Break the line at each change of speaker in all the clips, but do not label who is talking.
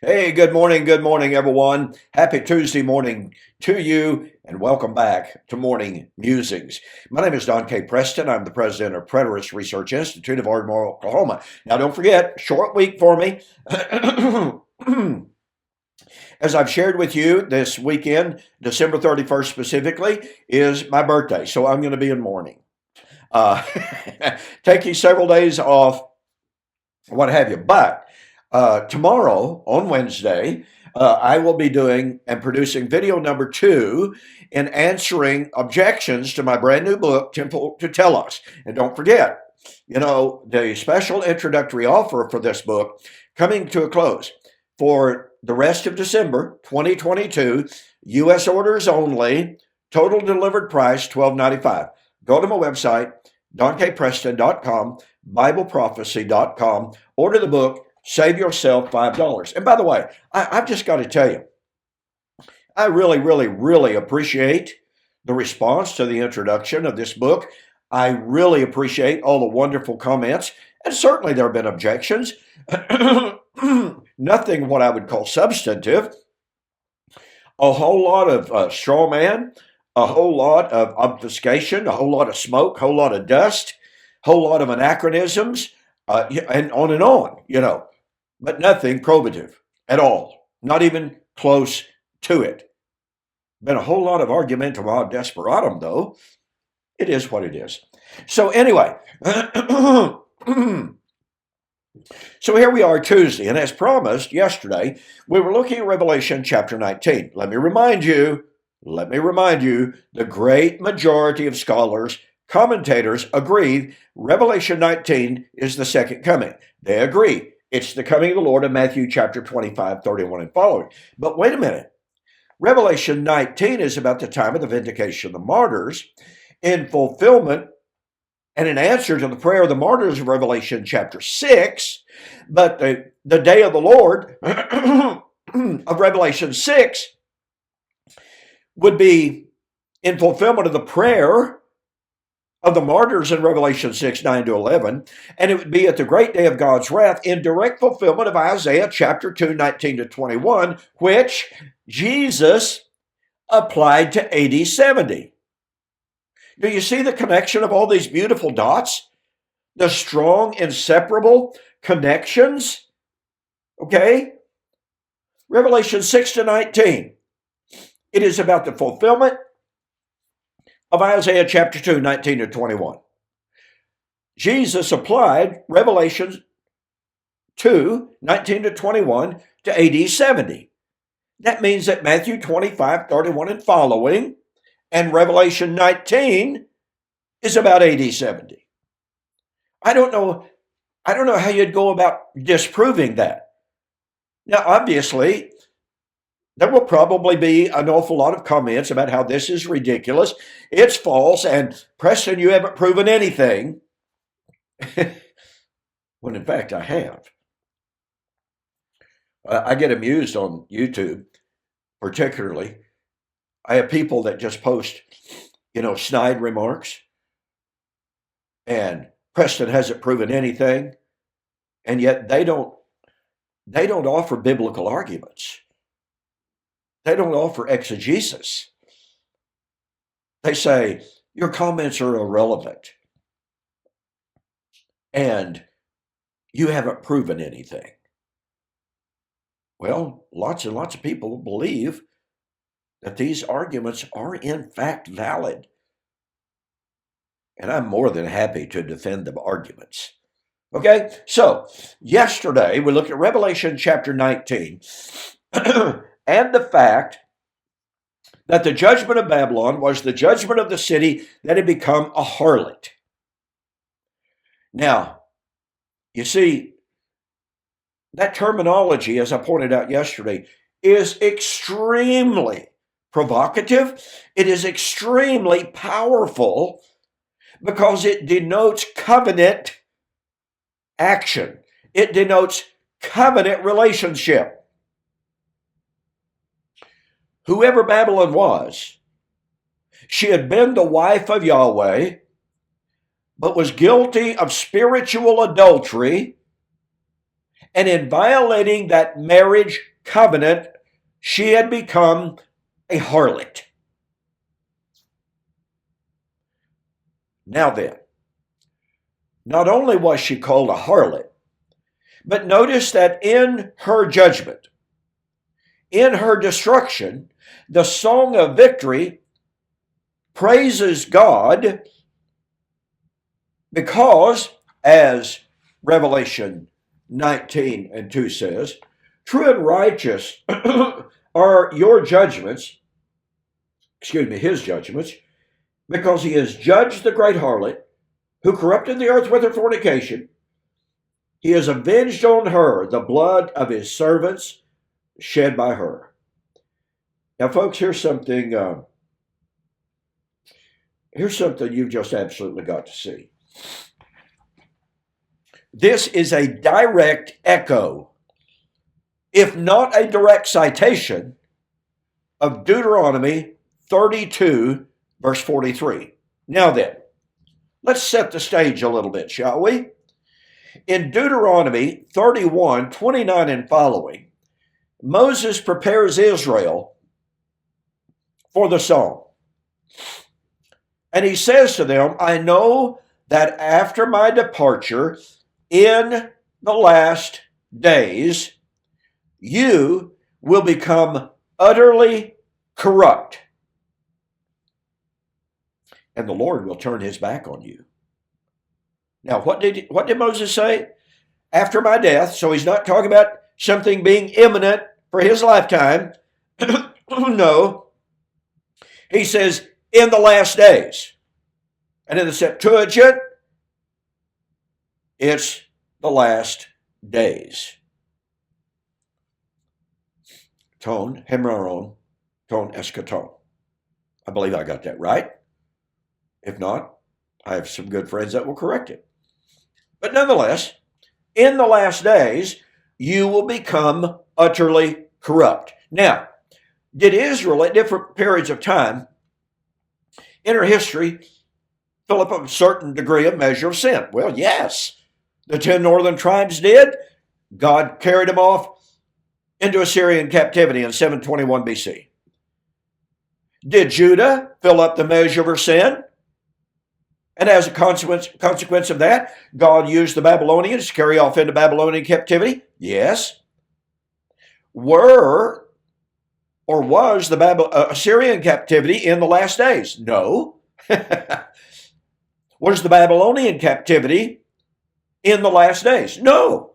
Hey, good morning, everyone. Happy Tuesday morning to you, and welcome back to Morning Musings. My name is Don K. Preston. I'm the president of Preterist Research Institute of Ardmore, Oklahoma. Now, don't forget, short week for me. As I've shared with you this weekend, December 31st specifically, is my birthday, so I'm going to be in mourning. Uh, taking several days off, what have you. But tomorrow, on Wednesday, I will be doing and producing video number 2 in answering objections to my brand new book, Temple to Tell Us. And don't forget, the special introductory offer for this book coming to a close for the rest of December 2022, U.S. orders only, total delivered price $12.95. Go to my website, donkpreston.com, BibleProphecy.com, order the book, save yourself $5. And by the way, I've just got to tell you, I really, really, really appreciate the response to the introduction of this book. I really appreciate all the wonderful comments, and certainly there have been objections. Nothing what I would call substantive. A whole lot of straw man, a whole lot of obfuscation, a whole lot of smoke, a whole lot of dust, a whole lot of anachronisms, and on, but nothing probative at all, not even close to it. Been a whole lot of argumentum ad desperatum, though. It is what it is. So anyway, so here we are Tuesday, and as promised yesterday, we were looking at Revelation chapter 19. Let me remind you, the great majority of scholars, commentators agree Revelation 19 is the second coming. They agree. It's the coming of the Lord in Matthew chapter 25, 31 and following. But wait a minute. Revelation 19 is about the time of the vindication of the martyrs in fulfillment and in answer to the prayer of the martyrs of Revelation chapter 6. But the day of the Lord of Revelation 6 would be in fulfillment of the prayer of the martyrs in Revelation 6, 9 to 11, and it would be at the great day of God's wrath in direct fulfillment of Isaiah chapter 2, 19 to 21, which Jesus applied to AD 70. Do you see the connection of all these beautiful dots? The strong, inseparable connections? Okay? Revelation 6 to 19. It is about the fulfillment of Isaiah chapter 2, 19 to 21. Jesus applied Revelation 2, 19 to 21 to AD 70. That means that Matthew 25, 31 and following and Revelation 19 is about AD 70. I don't know how you'd go about disproving that. Now, obviously, there will probably be an awful lot of comments about how this is ridiculous, it's false, and Preston, you haven't proven anything. When in fact I have. I get amused on YouTube, particularly. I have people that just post, snide remarks, and Preston hasn't proven anything, and yet they don't offer biblical arguments. They don't offer exegesis. They say, your comments are irrelevant. And you haven't proven anything. Well, lots and lots of people believe that these arguments are in fact valid. And I'm more than happy to defend the arguments. Okay, so yesterday we looked at Revelation chapter 19 and the fact that the judgment of Babylon was the judgment of the city that had become a harlot. Now, you see, that terminology, as I pointed out yesterday, is extremely provocative. It is extremely powerful because it denotes covenant action. It denotes covenant relationship. Whoever Babylon was, she had been the wife of Yahweh, but was guilty of spiritual adultery And in violating that marriage covenant, she had become a harlot. Now then, not only was she called a harlot, but notice that in her judgment, in her destruction, the song of victory praises God because, as Revelation 19:2 says, true and righteous are your judgments, his judgments, because he has judged the great harlot who corrupted the earth with her fornication. He has avenged on her the blood of his servants shed by her. Now, folks, here's something you've just absolutely got to see. This is a direct echo, if not a direct citation, of Deuteronomy 32, verse 43. Now then, let's set the stage a little bit, shall we? In Deuteronomy 31, 29 and following, Moses prepares Israel for the song. And he says to them, I know that after my departure in the last days, you will become utterly corrupt, and the Lord will turn his back on you. Now, what did Moses say? After my death, so he's not talking about something being imminent for his lifetime. No. He says, in the last days. And in the Septuagint, it's the last days. Ton, hemraron, ton eschaton. I believe I got that right. If not, I have some good friends that will correct it. But nonetheless, in the last days, you will become utterly corrupt. Now, did Israel at different periods of time in her history fill up a certain degree of measure of sin? Well, yes. The 10 northern tribes did. God carried them off into Assyrian captivity in 721 BC. Did Judah fill up the measure of her sin? And as a consequence of that, God used the Babylonians to carry off into Babylonian captivity? Yes. Was the Assyrian captivity in the last days? No. Was the Babylonian captivity in the last days? No.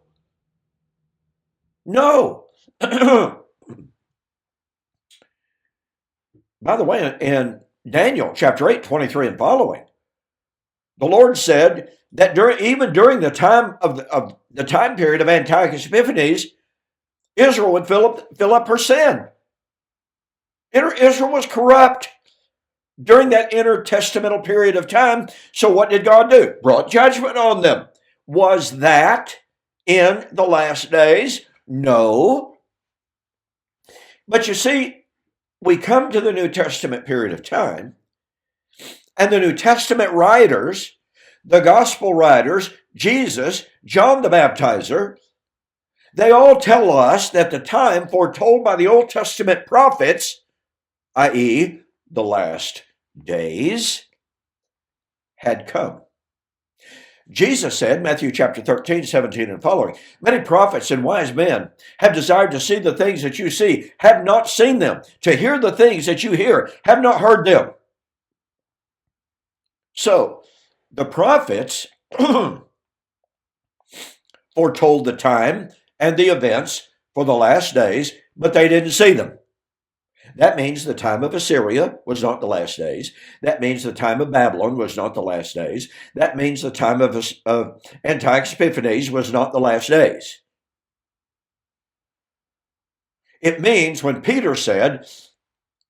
No. By the way, in Daniel chapter 8, 23 and following, the Lord said that even during the time of the time period of Antiochus Epiphanes, Israel would fill up her sin. Israel was corrupt during that intertestamental period of time. So what did God do? Brought judgment on them. Was that in the last days? No. But you see, we come to the New Testament period of time, and the New Testament writers, the gospel writers, Jesus, John the Baptizer, they all tell us that the time foretold by the Old Testament prophets, i.e., the last days, had come. Jesus said, Matthew chapter 13, 17 and following, many prophets and wise men have desired to see the things that you see, have not seen them, to hear the things that you hear, have not heard them. So, the prophets foretold the time and the events for the last days, but they didn't see them. That means the time of Assyria was not the last days. That means the time of Babylon was not the last days. That means the time of Antiochus Epiphanes was not the last days. It means when Peter said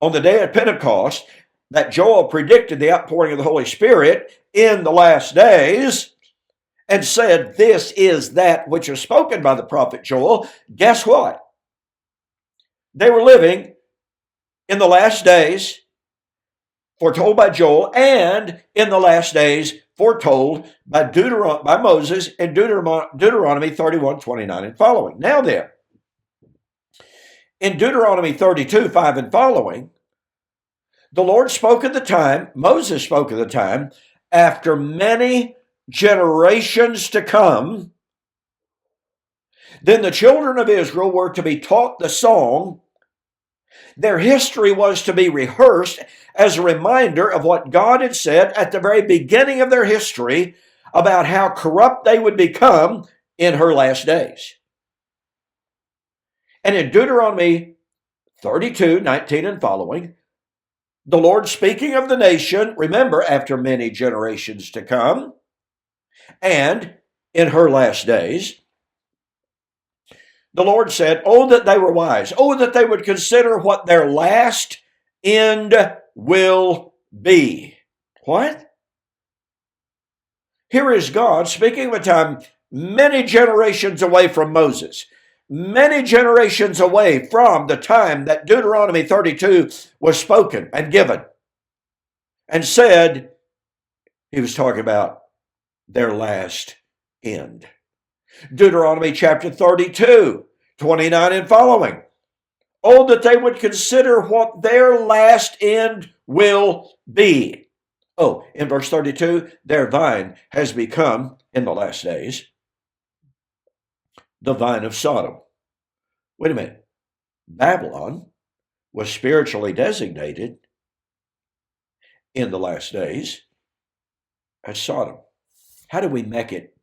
on the day of Pentecost that Joel predicted the outpouring of the Holy Spirit in the last days and said, this is that which is spoken by the prophet Joel, guess what? They were living in the last days, foretold by Joel, and in the last days, foretold by Moses in Deuteronomy 31:29 and following. Now then, in Deuteronomy 32:5 and following, the Lord spoke at the time, Moses spoke at the time, after many generations to come, then the children of Israel were to be taught the song. Their history was to be rehearsed as a reminder of what God had said at the very beginning of their history about how corrupt they would become in her last days. And in Deuteronomy 32:19 and following, the Lord speaking of the nation, remember, after many generations to come, and in her last days, the Lord said, oh, that they were wise. Oh, that they would consider what their last end will be. What? Here is God speaking of a time many generations away from Moses, many generations away from the time that Deuteronomy 32 was spoken and given, and said, he was talking about their last end. Deuteronomy chapter 32, 29 and following. Oh, that they would consider what their last end will be. Oh, in verse 32, their vine has become, in the last days, the vine of Sodom. Wait a minute. Babylon was spiritually designated in the last days as Sodom. How do we make it?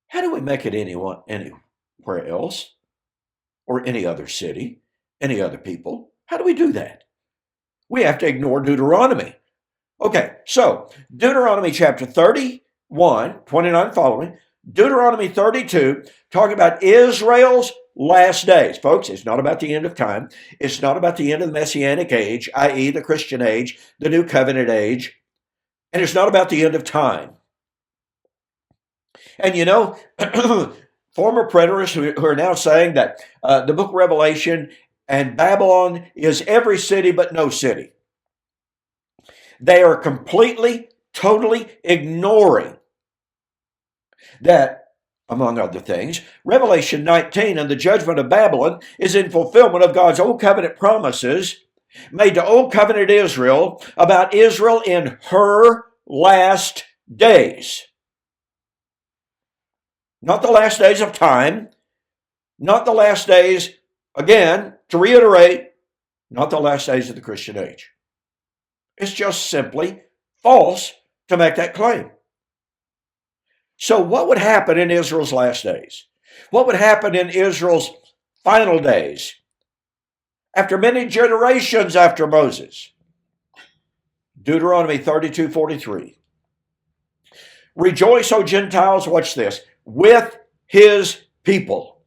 How do we make it anywhere else, or any other city, any other people? How do we do that? We have to ignore Deuteronomy. Okay, so Deuteronomy chapter 31, 29 following, Deuteronomy 32, talking about Israel's last days. Folks, it's not about the end of time. It's not about the end of the Messianic age, i.e. the Christian age, the New Covenant age, and it's not about the end of time. And you know, former preterists who are now saying that the book of Revelation and Babylon is every city but no city. They are completely, totally ignoring that, among other things, Revelation 19 and the judgment of Babylon is in fulfillment of God's Old Covenant promises made to Old Covenant Israel about Israel in her last days. Not the last days of time, not the last days, again, to reiterate, not the last days of the Christian age. It's just simply false to make that claim. So what would happen in Israel's last days? What would happen in Israel's final days after many generations after Moses? Deuteronomy 32:43. Rejoice, O Gentiles, watch this, with his people.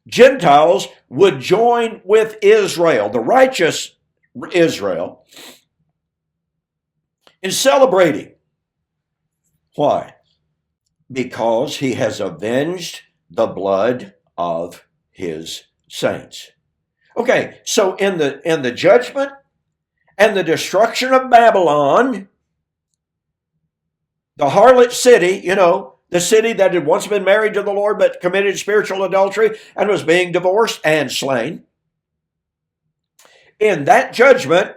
Gentiles would join with Israel, the righteous Israel, in celebrating. Why? Because he has avenged the blood of his saints. Okay, so in the judgment and the destruction of Babylon, the harlot city, you know, the city that had once been married to the Lord but committed spiritual adultery and was being divorced and slain. In that judgment,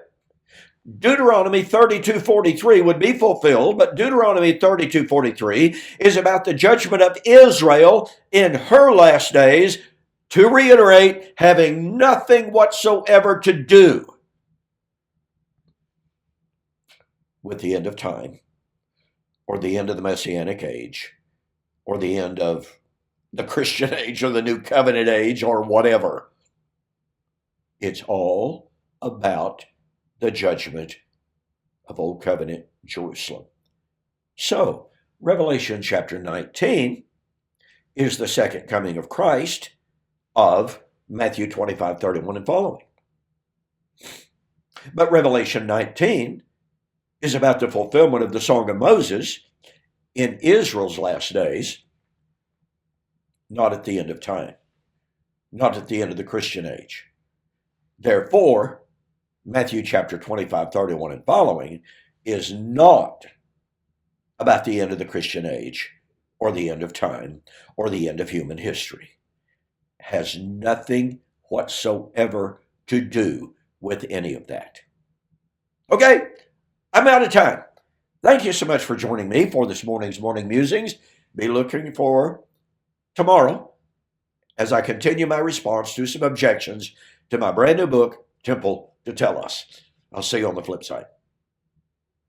Deuteronomy 32:43 would be fulfilled, but Deuteronomy 32:43 is about the judgment of Israel in her last days, to reiterate, having nothing whatsoever to do with the end of time, or the end of the Messianic age, or the end of the Christian age, or the New Covenant age, or whatever. It's all about the judgment of Old Covenant Jerusalem. So, Revelation chapter 19 is the second coming of Christ of Matthew 25, 31 and following. But Revelation 19 is about the fulfillment of the Song of Moses in Israel's last days, not at the end of time, not at the end of the Christian age. Therefore, Matthew chapter 25, 31 and following, is not about the end of the Christian age or the end of time or the end of human history. Has nothing whatsoever to do with any of that. Okay, I'm out of time. Thank you so much for joining me for this morning's Morning Musings. Be looking for tomorrow as I continue my response to some objections to my brand new book, Temple to Tell Us. I'll see you on the flip side.